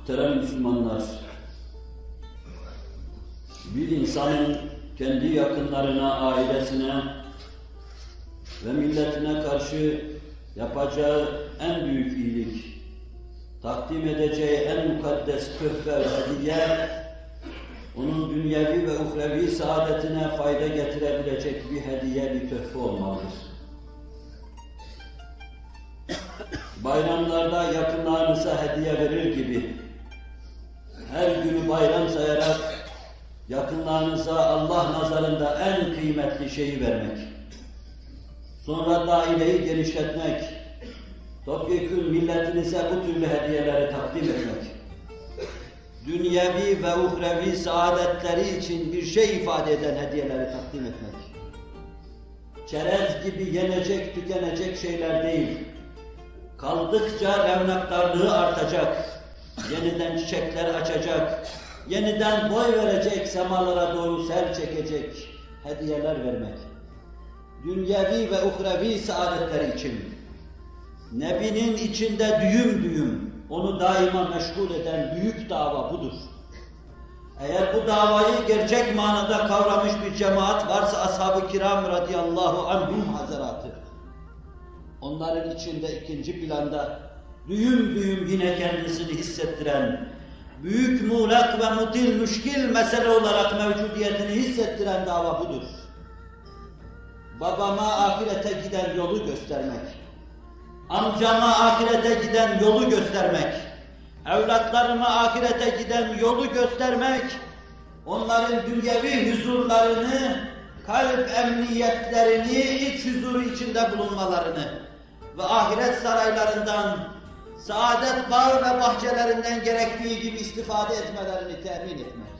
Muhterem Müslümanlar, bir insanın kendi yakınlarına, ailesine ve milletine karşı yapacağı en büyük iyilik, takdim edeceği en mukaddes töhfe ve hediye, onun dünyevi ve uhrevi saadetine fayda getirebilecek bir hediye, bir töhfe olmalıdır. Bayramlarda yakınlarınıza hediye verir gibi, her günü bayram sayarak yakınlarınıza Allah nazarında en kıymetli şeyi vermek, sonra daireyi genişletmek, topyekün milletinize bu türlü hediyeleri takdim etmek, dünyevi ve uhrevi saadetleri için bir şey ifade eden hediyeleri takdim etmek, çerez gibi yenecek, tükenecek şeyler değil, kaldıkça revnaktarlığı artacak, yeniden çiçekler açacak, yeniden boy verecek, semalara doğru sel çekecek hediyeler vermek. Dünyevi ve uhrevi saadetleri için, Nebi'nin içinde düğüm düğüm, onu daima meşgul eden büyük dava budur. Eğer bu davayı gerçek manada kavramış bir cemaat varsa ashab-ı kiram radıyallahu anhum hazaratı, onların içinde ikinci planda düğüm düğüm yine kendisini hissettiren, büyük muğlak ve mutil müşkil mesele olarak mevcudiyetini hissettiren dava budur. Babama ahirete giden yolu göstermek, amcama ahirete giden yolu göstermek, evlatlarıma ahirete giden yolu göstermek, onların dünyevi huzurlarını, kalp emniyetlerini, iç huzuru içinde bulunmalarını ve ahiret saraylarından, saadet bağ ve bahçelerinden gerektiği gibi istifade etmelerini temin etmek.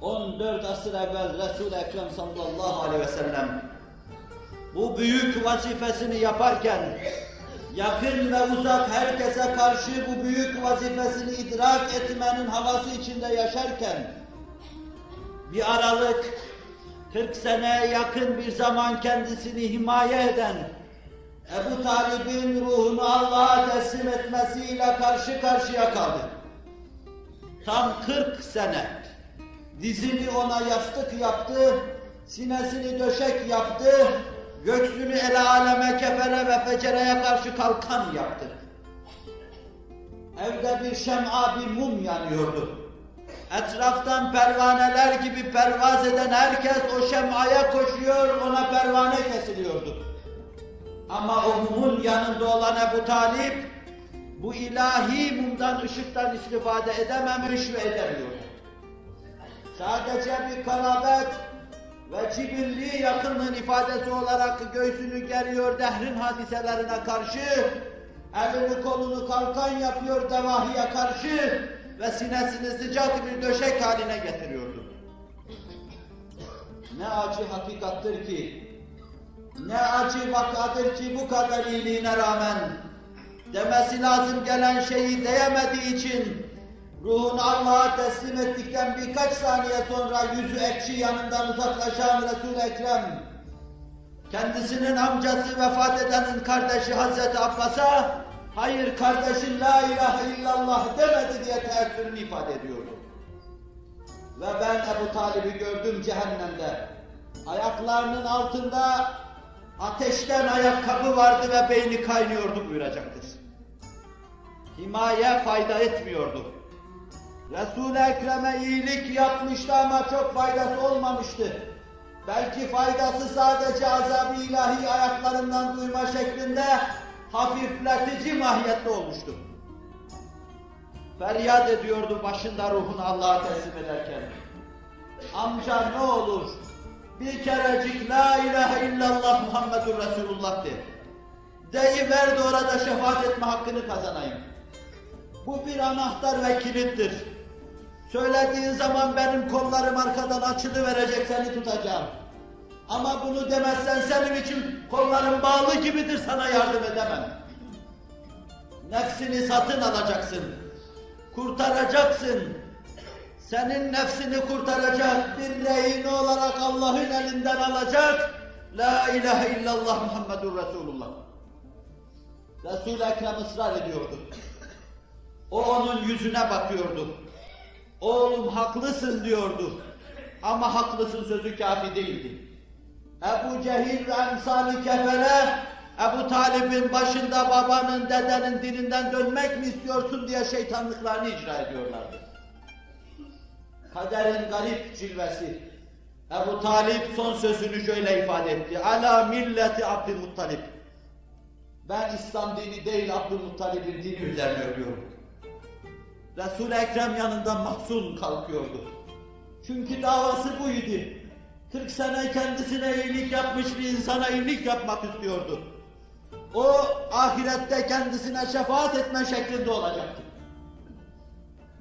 14 asır evvel Resul-i Ekrem sallallahu aleyhi ve sellem bu büyük vazifesini yaparken, yakın ve uzak herkese karşı bu büyük vazifesini idrak etmenin havası içinde yaşarken, bir aralık 40 seneye yakın bir zaman kendisini himaye eden, Ebu Talib'in ruhunu Allah'a teslim etmesiyle karşı karşıya kaldı. Tam 40 sene dizini ona yastık yaptı, sinesini döşek yaptı, göğsünü ele aleme, kefere ve fecereye karşı kalkan yaptı. Evde bir şem'a, bir mum yanıyordu. Etraftan pervaneler gibi pervaz eden herkes o şem'aya koşuyor, ona pervane kesiliyordu. Ama o mumun yanında olan Ebu Talib, bu ilahi mumdan, ışıktan istifade edememiş ve edemiyordu. Sadece bir karabet ve cibilli yakınlığın ifadesi olarak göğsünü geriyor dehrin hadiselerine karşı, elini kolunu kalkan yapıyor devahiye karşı ve sinesini sıcak bir döşek haline getiriyordu. Ne acı hakikattır ki, ne acı vakadır ki bu kadar iyiliğine rağmen demesi lazım gelen şeyi diyemediği için ruhunu Allah'a teslim ettikten birkaç saniye sonra yüzü ekşi yanından uzaklaşan Resul-i Ekrem kendisinin amcası vefat edenin kardeşi Hazreti Abbas'a hayır kardeşin la ilahe illallah demedi diye teessürünü ifade ediyordu. Ve ben Ebu Talib'i gördüm cehennemde. Ayaklarının altında ateşten ayakkabı vardı ve beyni kaynıyordu buyuracaktır. Himaye fayda etmiyordu. Resul-i Ekrem'e iyilik yapmıştı ama çok faydası olmamıştı. Belki faydası sadece azab-ı ilahi ayaklarından duyma şeklinde hafifletici mahiyette olmuştu. Feryat ediyordu başında ruhunu Allah'a teslim ederken. Amca ne olur bir kerecik la ilahe illallah Muhammedur Resulullah de. Deyiver de orada şefaat etme hakkını kazanayım. Bu bir anahtar ve kilittir. Söylediğin zaman benim kollarım arkadan açılıverecek, seni tutacağım. Ama bunu demezsen senin için kollarım bağlı gibidir, sana yardım edemem. Nefsini satın alacaksın, kurtaracaksın. Senin nefsini kurtaracak bir rehin olarak Allah'ın elinden alacak. La ilahe illallah Muhammedur Resulullah. Resul-i Ekrem ısrar ediyordu. O onun yüzüne bakıyordu. Oğlum haklısın diyordu. Ama haklısın sözü kafi değildi. Ebu Cehil ve emsali kefere, Ebu Talib'in başında babanın, dedenin dininden dönmek mi istiyorsun diye şeytanlıklarını icra ediyorlardı. Kaderin garip cilvesi. Ebu Talip son sözünü şöyle ifade etti. Ala milleti Abdülmuttalib. Ben İslam dini değil Abdülmuttalib'in dini üzerine ölüyorum. Resul-i Ekrem yanından mahzun kalkıyordu. Çünkü davası buydu. 40 sene kendisine iyilik yapmış bir insana iyilik yapmak istiyordu. O ahirette kendisine şefaat etme şeklinde olacaktı.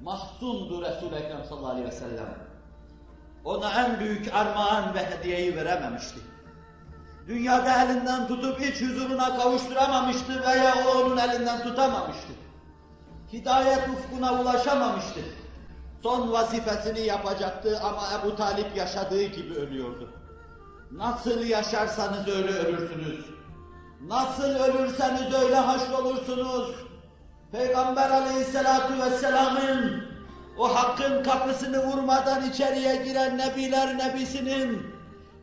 Mahzundu Resul-i Ekrem sallallahu aleyhi ve sellem. Ona en büyük armağan ve hediyeyi verememişti. Dünyada elinden tutup hiç huzuruna kavuşturamamıştı veya o onun elinden tutamamıştı. Hidayet ufkuna ulaşamamıştı. Son vazifesini yapacaktı ama Ebu Talip yaşadığı gibi ölüyordu. Nasıl yaşarsanız öyle ölürsünüz. Nasıl ölürseniz öyle haşrolursunuz. Peygamber aleyhissalatu vesselamın o hakkın kapısını vurmadan içeriye giren Nebiler Nebisi'nin,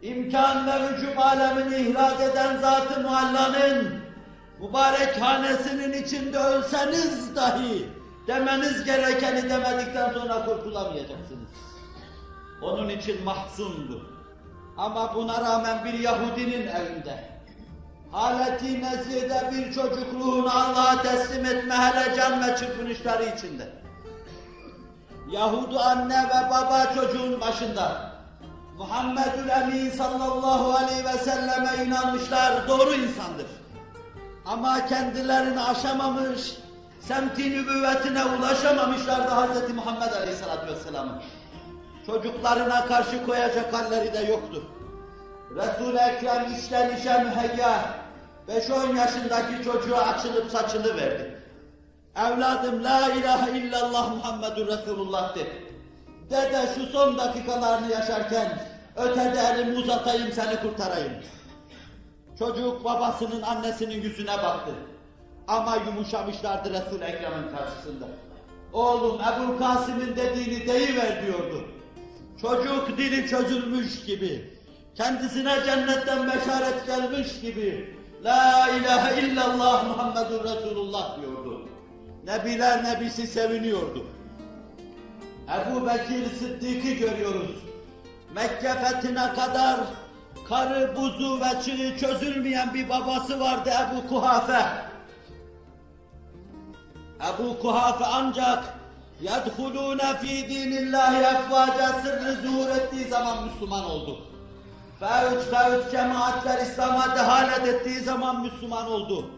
imkan ve vücub alemini ihraz eden Zat-ı Mualla'nın mübarek hanesinin içinde ölseniz dahi demeniz gerekeni demedikten sonra kurtulamayacaksınız. Onun için mahzundu. Ama buna rağmen bir Yahudinin evinde, haleti nezide bir çocuk ruhunu Allah'a teslim etme helecan ve çırpınışları içinde, Yahudu anne ve baba çocuğun başında, Muhammedül Emin sallallahu aleyhi ve selleme inanmışlar, doğru insandır. Ama kendilerini aşamamış, semti nübüvvetine ulaşamamışlardı Hz. Muhammed aleyhissalatü vesselam'ın. Çocuklarına karşı koyacak halleri de yoktu. Resul-i Ekrem içten içe müheyya, 5-10 yaşındaki çocuğa açılıp saçılıverdi. Evladım la ilahe illallah Muhammedur Resulullah dedi. Dede şu son dakikalarını yaşarken ötede elimi uzatayım seni kurtarayım. Çocuk babasının annesinin yüzüne baktı. Ama yumuşamışlardı Resul-i Ekrem'in karşısında. Oğlum Ebu Kasım'ın dediğini deyiver diyordu. Çocuk dili çözülmüş gibi, kendisine cennetten beşaret gelmiş gibi la ilahe illallah Muhammedur Resulullah diyordu. Nebiler Nebisi seviniyordu. Ebu Bekir Sıddık'ı görüyoruz. Mekke fethine kadar karı, buzu ve çığı çözülmeyen bir babası vardı Ebu Kuhafe. Ebu Kuhafe ancak يَدْخُلُونَ ف۪ي دِينِ اللّٰهِ اَفْوَاجَ sırrı zuhur ettiği zaman Müslüman oldu. Fevç cemaatler İslam'a dehalet ettiği zaman Müslüman oldu.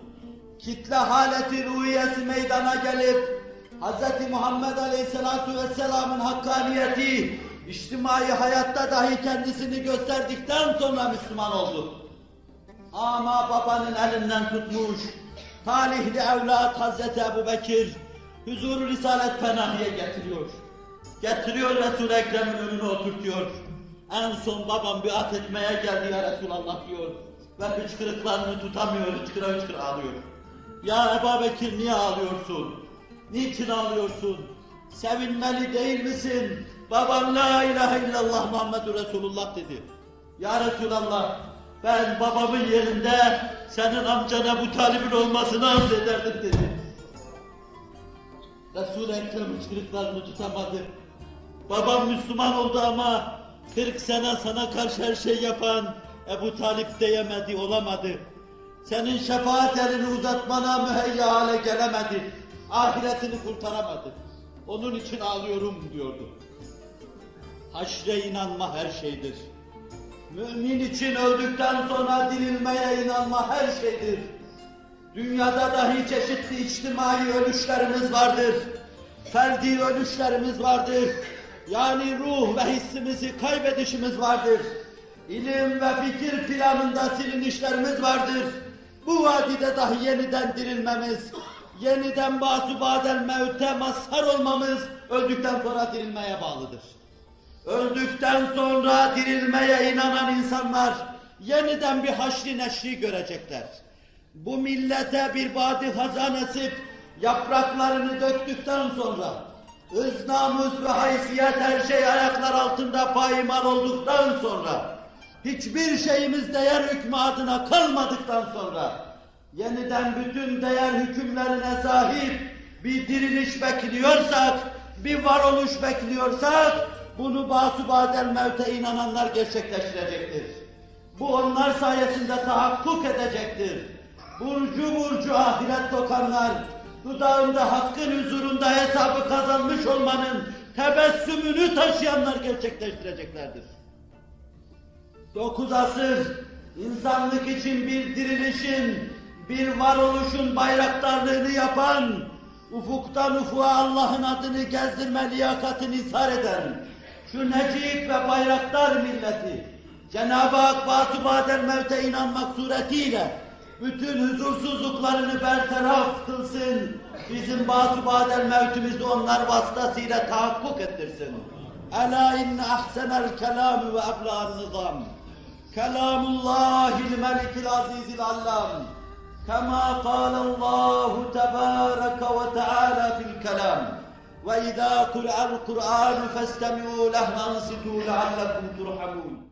Kitle haleti ruhiyesi meydana gelip Hz. Muhammed Aleyhisselatu Vesselam'ın hakkaniyeti, içtimai hayatta dahi kendisini gösterdikten sonra Müslüman oldu. Ama babanın elinden tutmuş, talihli evlat Hz. Ebu Bekir, huzur-u Risalet Fenahi'ye getiriyor. Getiriyor Resul-i Ekrem'in önüne oturtuyor. En son babam biat etmeye geldi ya Resulallah diyor. Ve hıçkırıklarını tutamıyor, hıçkıra hıçkıra ağlıyor. Ya Ebu Bekir niye ağlıyorsun? Niçin ağlıyorsun? Sevinmeli değil misin? Baban la ilahe illallah Muhammedur Resulullah dedi. Ya Resulallah ben babamın yerinde senin amcan Ebu Talib'in olmasını arz ederdim dedi. Resul-i Ekrem hıçkırıklarını tutamadı. Babam Müslüman oldu ama 40 sene sana karşı her şey yapan Ebu Talip diyemedi, olamadı. Senin şefaat elini uzatmana müheyya hale gelemedi. Ahiretini kurtaramadı. Onun için ağlıyorum diyordu. Haşre inanma her şeydir. Mümin için öldükten sonra dirilmeye inanma her şeydir. Dünyada dahi çeşitli içtimai ölüşlerimiz vardır. Ferdi ölüşlerimiz vardır. Yani ruh ve hissimizi kaybedişimiz vardır. İlim ve fikir planında silinişlerimiz vardır. Bu vadide dahi yeniden dirilmemiz, yeniden ba'su ba'del mevte mazhar olmamız öldükten sonra dirilmeye bağlıdır. Öldükten sonra dirilmeye inanan insanlar yeniden bir haşri neşri görecekler. Bu millete bir badi hazan esip yapraklarını döktükten sonra, ız, namus ve haysiyet her şey ayaklar altında payimal olduktan sonra, hiçbir şeyimiz değer hükmü adına kalmadıktan sonra, yeniden bütün değer hükümlerine sahip bir diriliş bekliyorsak, bir varoluş bekliyorsak, bunu basubadel mevte inananlar gerçekleştirecektir. Bu onlar sayesinde tahakkuk edecektir. Burcu burcu ahiret kokanlar, dudağında hakkın huzurunda hesabı kazanmış olmanın tebessümünü taşıyanlar gerçekleştireceklerdir. 9 asır insanlık için bir dirilişin, bir varoluşun bayraktarlığını yapan, ufuktan ufuğa Allah'ın adını gezdirme liyakatini ishar eden şu necip ve bayraktar milleti Cenab-ı Hak basubadel mevte inanmak suretiyle bütün huzursuzluklarını bertaraf kılsın, bizim basubadel mevtimizi onlar vasıtasıyla tahakkuk ettirsin. Ela inne ahsenel kelamü ve ebla'an nizam kelamullahil melikil azizil allam kema kâlallahu tebâreke ve teâlâ fil kelam ve idâ kur'al Kur'an festemi'û leh ve ansitu leallekum turhamun.